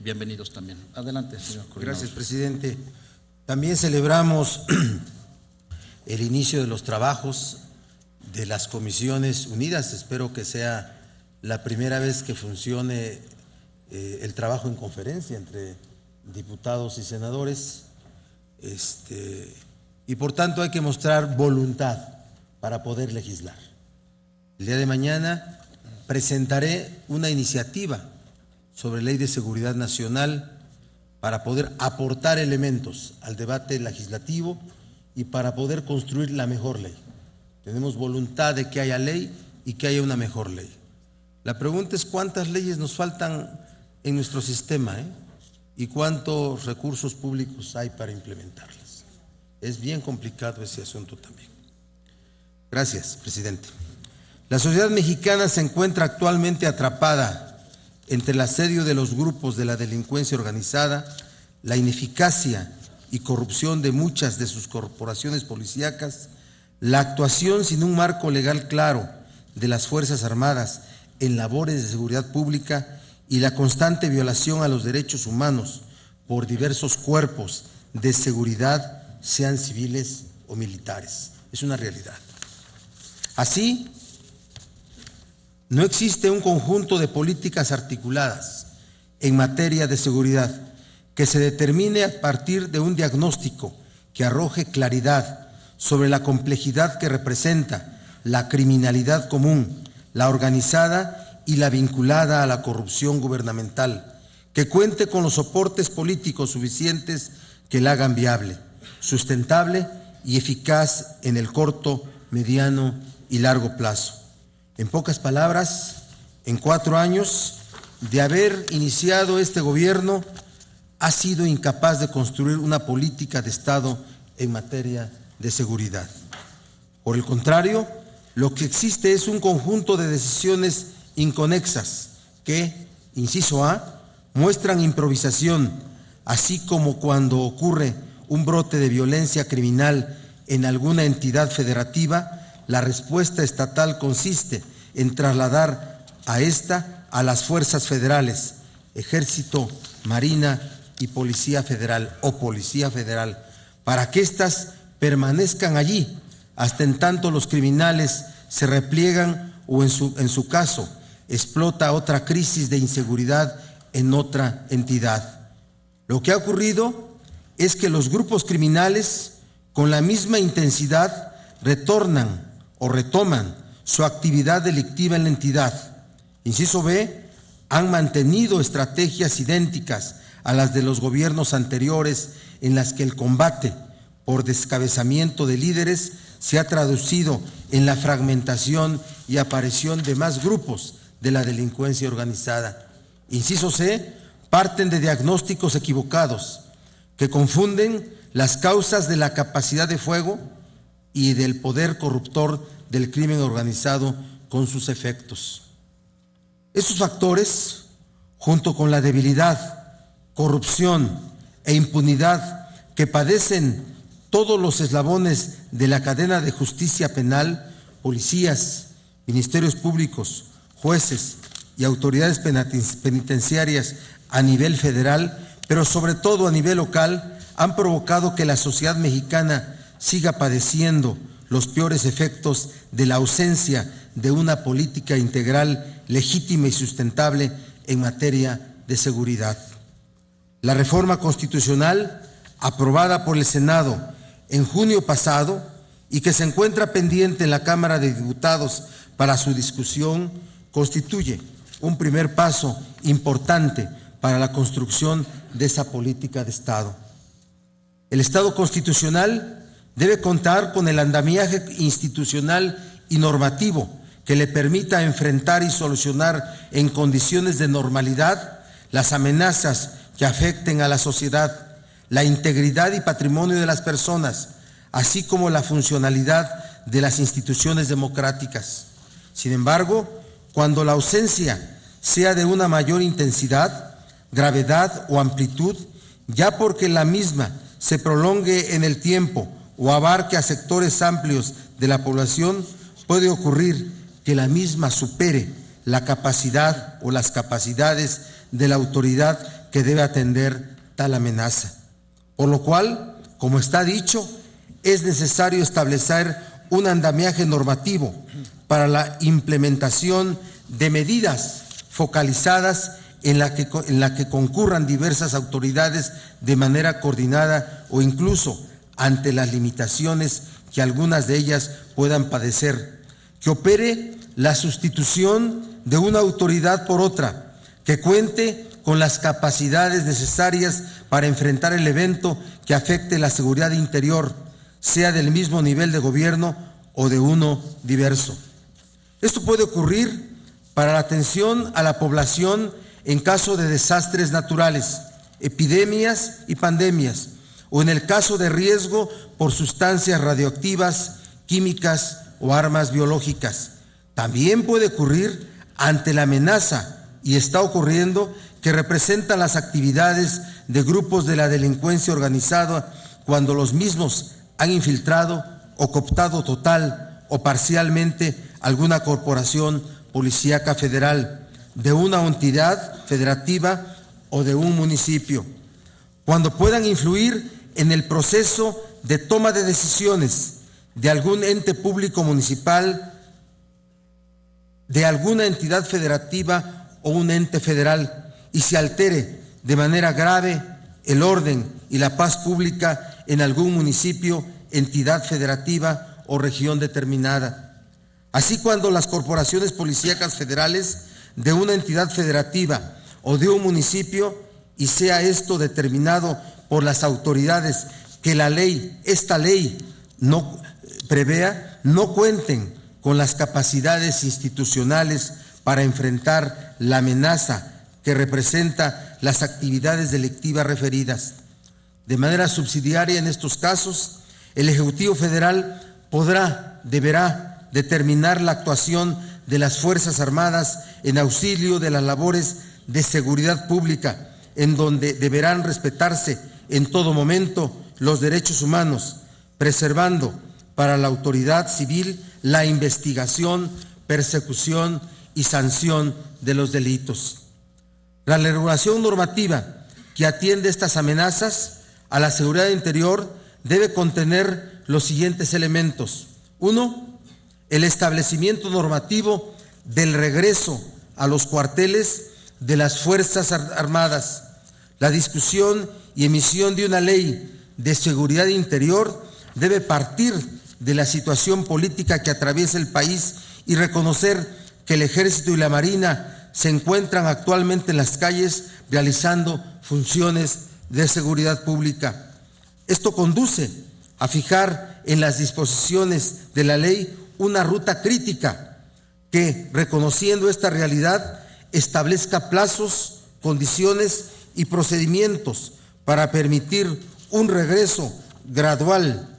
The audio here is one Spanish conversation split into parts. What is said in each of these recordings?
bienvenidos también. Adelante, señor coordinador. Gracias, presidente. También celebramos el inicio de los trabajos de las comisiones unidas. Espero que sea la primera vez que funcione el trabajo en conferencia entre diputados y senadores. Y por tanto hay que mostrar voluntad para poder legislar. El día de mañana presentaré una iniciativa sobre ley de seguridad nacional para poder aportar elementos al debate legislativo y para poder construir la mejor ley. Tenemos voluntad de que haya ley y que haya una mejor ley. La pregunta es cuántas leyes nos faltan en nuestro sistema, y cuántos recursos públicos hay para implementarlas. Es bien complicado ese asunto también. Gracias, presidente. La sociedad mexicana se encuentra actualmente atrapada entre el asedio de los grupos de la delincuencia organizada, la ineficacia y corrupción de muchas de sus corporaciones policíacas, la actuación sin un marco legal claro de las Fuerzas Armadas en labores de seguridad pública y la constante violación a los derechos humanos por diversos cuerpos de seguridad, sean civiles o militares. Es una realidad. Así, no existe un conjunto de políticas articuladas en materia de seguridad que se determine a partir de un diagnóstico que arroje claridad sobre la complejidad que representa la criminalidad común, la organizada y la vinculada a la corrupción gubernamental, que cuente con los soportes políticos suficientes que la hagan viable, sustentable y eficaz en el corto, mediano y largo plazo. En pocas palabras, en 4 años de haber iniciado este gobierno, ha sido incapaz de construir una política de Estado en materia de seguridad. Por el contrario, lo que existe es un conjunto de decisiones inconexas que, inciso A, muestran improvisación, así como cuando ocurre un brote de violencia criminal en alguna entidad federativa, la respuesta estatal consiste en trasladar a esta a las fuerzas federales, Ejército, Marina y Policía Federal o Policía Federal, para que éstas permanezcan allí hasta en tanto los criminales se repliegan o en su caso explota otra crisis de inseguridad en otra entidad. Lo que ha ocurrido es que los grupos criminales con la misma intensidad retornan o retoman su actividad delictiva en la entidad. Inciso B, han mantenido estrategias idénticas a las de los gobiernos anteriores en las que el combate por descabezamiento de líderes se ha traducido en la fragmentación y aparición de más grupos de la delincuencia organizada. Inciso C, parten de diagnósticos equivocados que confunden las causas de la capacidad de fuego y del poder corruptor del crimen organizado con sus efectos. Esos factores, junto con la debilidad, corrupción e impunidad que padecen todos los eslabones de la cadena de justicia penal, policías, ministerios públicos, jueces y autoridades penitenciarias a nivel federal, pero sobre todo a nivel local, han provocado que la sociedad mexicana siga padeciendo los peores efectos de la ausencia de una política integral, legítima y sustentable en materia de seguridad. La reforma constitucional, aprobada por el Senado en junio pasado y que se encuentra pendiente en la Cámara de Diputados para su discusión, constituye un primer paso importante para la construcción de esa política de Estado. El Estado constitucional debe contar con el andamiaje institucional y normativo que le permita enfrentar y solucionar en condiciones de normalidad las amenazas que afecten a la sociedad, la integridad y patrimonio de las personas, así como la funcionalidad de las instituciones democráticas. Sin embargo, cuando la ausencia sea de una mayor intensidad, gravedad o amplitud, ya porque la misma se prolongue en el tiempo o abarque a sectores amplios de la población, puede ocurrir que la misma supere la capacidad o las capacidades de la autoridad que debe atender tal amenaza. Por lo cual, como está dicho, es necesario establecer un andamiaje normativo para la implementación de medidas focalizadas en la que concurran diversas autoridades de manera coordinada o incluso ante las limitaciones que algunas de ellas puedan padecer, que opere la sustitución de una autoridad por otra, que cuente con las capacidades necesarias para enfrentar el evento que afecte la seguridad interior, sea del mismo nivel de gobierno o de uno diverso. Esto puede ocurrir para la atención a la población en caso de desastres naturales, epidemias y pandemias, o en el caso de riesgo por sustancias radioactivas, químicas o armas biológicas. También puede ocurrir ante la amenaza, y está ocurriendo, que representan las actividades de grupos de la delincuencia organizada cuando los mismos han infiltrado o cooptado total o parcialmente alguna corporación policíaca federal, de una entidad federativa o de un municipio, cuando puedan influir en el proceso de toma de decisiones de algún ente público municipal, de alguna entidad federativa o un ente federal, y se altere de manera grave el orden y la paz pública en algún municipio, entidad federativa o región determinada. Así, cuando las corporaciones policíacas federales de una entidad federativa o de un municipio, y sea esto determinado por las autoridades que esta ley no prevea, no cuenten con las capacidades institucionales para enfrentar la amenaza que representa las actividades delictivas referidas. De manera subsidiaria, en estos casos, el Ejecutivo Federal deberá determinar la actuación de las Fuerzas Armadas en auxilio de las labores de seguridad pública, en donde deberán respetarse en todo momento los derechos humanos, preservando para la autoridad civil la investigación, persecución y sanción de los delitos. La regulación normativa que atiende estas amenazas a la seguridad interior debe contener los siguientes elementos. 1. El establecimiento normativo del regreso a los cuarteles de las Fuerzas Armadas, la discusión y emisión de una ley de seguridad interior debe partir de la situación política que atraviesa el país y reconocer que el Ejército y la Marina se encuentran actualmente en las calles realizando funciones de seguridad pública. Esto conduce a fijar en las disposiciones de la ley una ruta crítica que, reconociendo esta realidad, establezca plazos, condiciones y procedimientos para permitir un regreso gradual.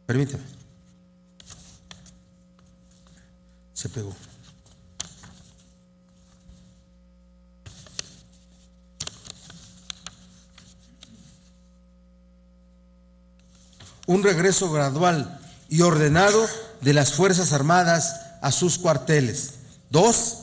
Permítame. Se pegó. Un regreso gradual y ordenado de las Fuerzas Armadas a sus cuarteles. 2.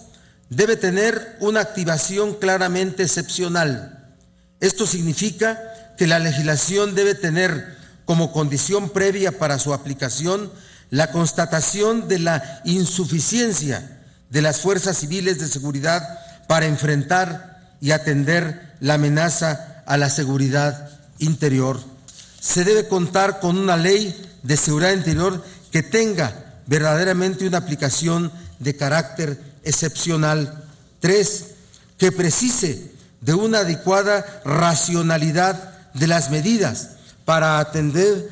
Debe tener una activación claramente excepcional. Esto significa que la legislación debe tener como condición previa para su aplicación la constatación de la insuficiencia de las fuerzas civiles de seguridad para enfrentar y atender la amenaza a la seguridad interior. Se debe contar con una ley de seguridad interior que tenga verdaderamente una aplicación de carácter excepcional. 3. Que precise de una adecuada racionalidad de las medidas para atender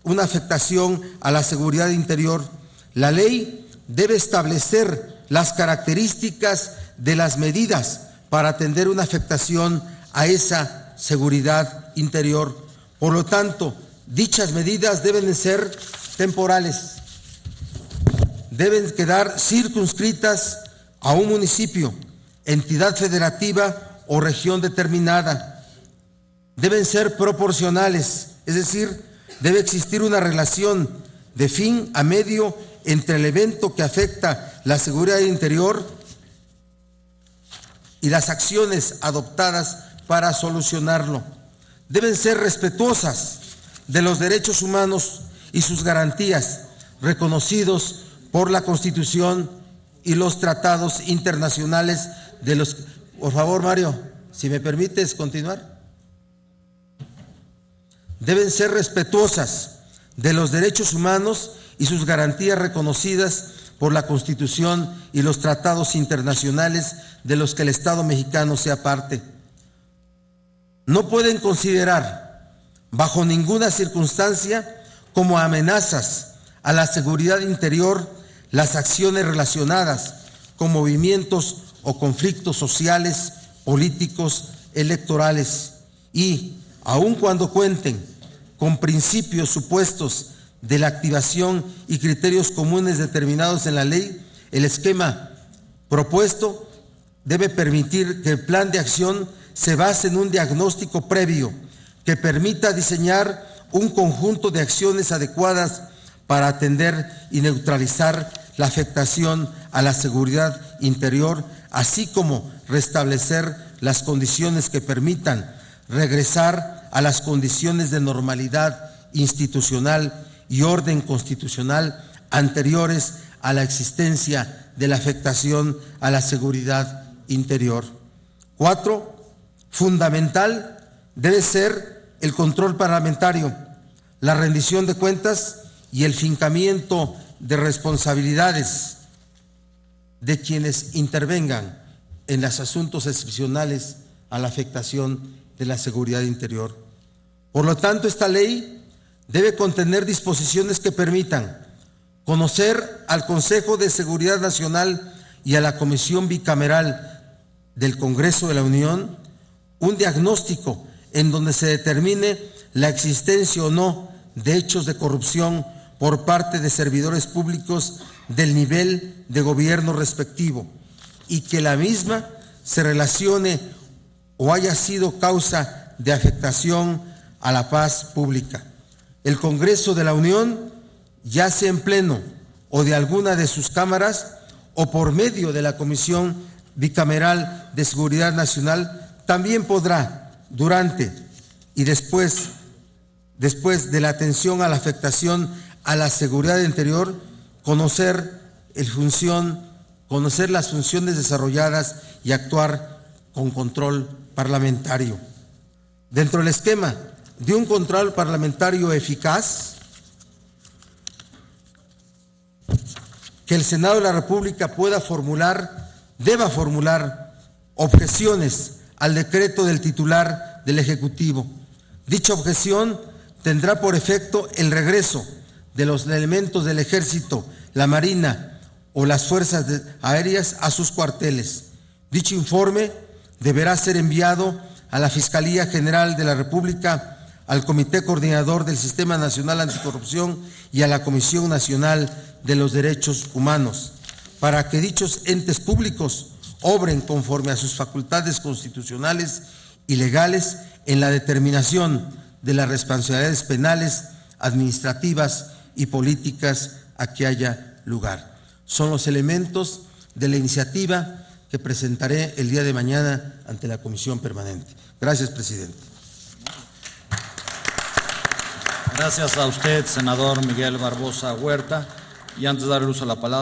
una afectación a la seguridad interior. La ley debe establecer las características de las medidas para atender una afectación a esa seguridad interior. Por lo tanto, dichas medidas deben de ser temporales, deben quedar circunscritas a un municipio, entidad federativa o región determinada. Deben ser proporcionales, es decir, debe existir una relación de fin a medio entre el evento que afecta la seguridad interior y las acciones adoptadas para solucionarlo. Deben ser respetuosas de los derechos humanos y sus garantías reconocidos por la Constitución y los tratados internacionales de los... Por favor, Mario, si me permites continuar. Deben ser respetuosas de los derechos humanos y sus garantías reconocidas por la Constitución y los tratados internacionales de los que el Estado mexicano sea parte. No pueden considerar bajo ninguna circunstancia como amenazas a la seguridad interior las acciones relacionadas con movimientos o conflictos sociales, políticos, electorales y, aun cuando cuenten con principios supuestos de la activación y criterios comunes determinados en la ley, el esquema propuesto debe permitir que el plan de acción se base en un diagnóstico previo que permita diseñar un conjunto de acciones adecuadas para atender y neutralizar la afectación a la seguridad interior, así como restablecer las condiciones que permitan regresar a las condiciones de normalidad institucional y orden constitucional anteriores a la existencia de la afectación a la seguridad interior. 4. Fundamental debe ser el control parlamentario, la rendición de cuentas y el fincamiento de responsabilidades de quienes intervengan en los asuntos excepcionales a la afectación de la seguridad interior. Por lo tanto, esta ley debe contener disposiciones que permitan conocer al Consejo de Seguridad Nacional y a la Comisión Bicameral del Congreso de la Unión un diagnóstico en donde se determine la existencia o no de hechos de corrupción por parte de servidores públicos del nivel de gobierno respectivo y que la misma se relacione o haya sido causa de afectación a la paz pública. El Congreso de la Unión, ya sea en pleno o de alguna de sus cámaras o por medio de la Comisión Bicameral de Seguridad Nacional, también podrá, durante y después de la atención a la afectación a la seguridad interior, conocer las funciones desarrolladas y actuar con control parlamentario. Dentro del esquema de un control parlamentario eficaz, que el Senado de la República deba formular objeciones al decreto del titular del Ejecutivo. Dicha objeción tendrá por efecto el regreso de los elementos del Ejército, la Marina o las Fuerzas Aéreas a sus cuarteles. Dicho informe deberá ser enviado a la Fiscalía General de la República, al Comité Coordinador del Sistema Nacional Anticorrupción y a la Comisión Nacional de los Derechos Humanos, para que dichos entes públicos obren conforme a sus facultades constitucionales y legales en la determinación de las responsabilidades penales, administrativas y políticas a que haya lugar. Son los elementos de la iniciativa que presentaré el día de mañana ante la Comisión Permanente. Gracias, presidente. Gracias a usted, senador Miguel Barbosa Huerta. Y antes de darle uso a la palabra,